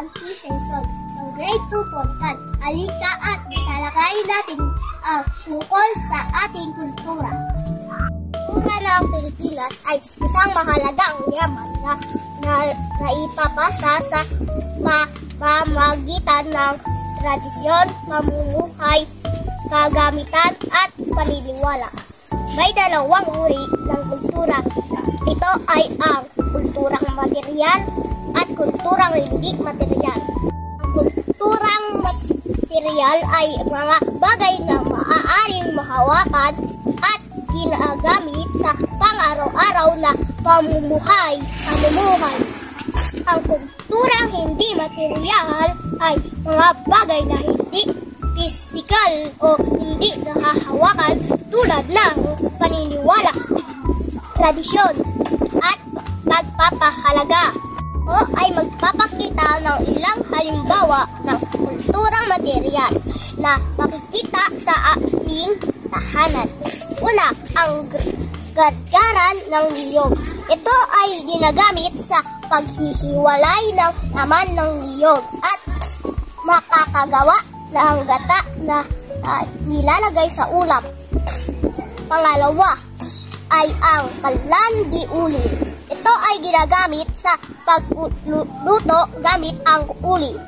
Auntie Senson ng Grade 2 Portal. Halika at talakayin natin ang tungkol sa ating kultura. Kultura ng Pilipinas ay isang mahalagang yaman na naipapasa sa pamamagitan ng tradisyon, pamumuhay, kagamitan at paniniwala. May dalawang uri ng kultura. Ito ay ang kulturang material at kulturang hindi material. Ang kulturang material ay mga bagay na maaaring mahawakan at ginagamit sa pang-araw-araw na pamumuhay. Ang kulturang hindi material ay mga bagay na hindi pisikal o hindi nahahawakan tulad ng paniniwala, tradisyon, at pagpapahalaga. O ay magpapakita ng ilang halimbawa ng kulturang material na makikita sa aming tahanan. Una, ang gatgaran ng niyog. Ito ay ginagamit sa paghihiwalay ng laman ng niyog at makakagawa ng gata na nilalagay sa ulam. Pangalawa ay ang kalandiuli. Ito ay ginagamit sa pagluto gamit ang uli.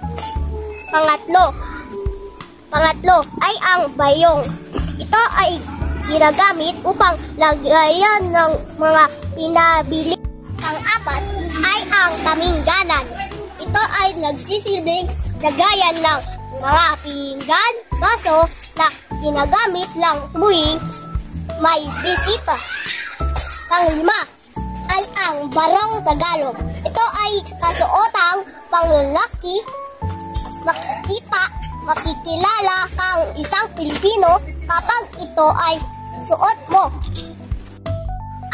Pangatlo ay ang bayong. Ito ay ginagamit upang lagayan ng mga pinabili. Pang-apat ay ang tamingganan. Ito ay nagsisilbing lagayan ng mga pinggan, baso na ginagamit lang tuwing may bisita. Panglima ay ang barong Tagalog. Ito ay kasuotang panglalaki. Makikilala kang isang Pilipino kapag ito ay suot mo.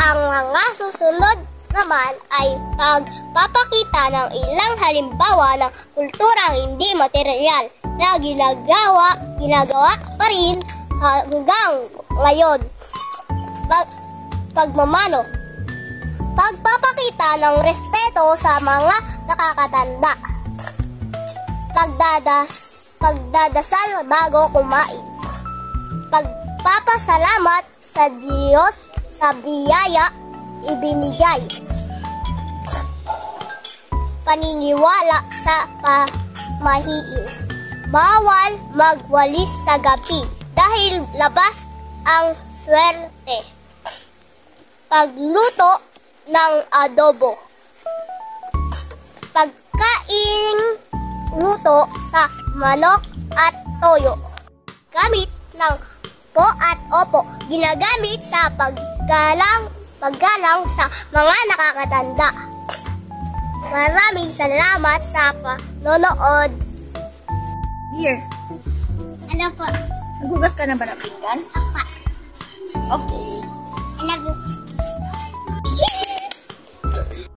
Ang mga susunod naman ay pagpapakita ng ilang halimbawa ng kulturang hindi material na ginagawa pa rin hanggang ngayon. Pagmamano. Pagpapakita ng respeto sa mga nakakatanda. Pagdadasal bago kumain. Pagpapasalamat sa Diyos sa biyaya ibinigay. Paniniwala sa pamahiin. Bawal magwalis sa gabi dahil labas ang swerte. Pagluto ng adobo. Pagkain luto sa manok at toyo. Gamit ng po at opo. Ginagamit sa paggalang sa mga nakakatanda. Maraming salamat sa panonood. Here. Ano po? Naghugas ka na ba ng pinggan? Apa. Okay. I love you.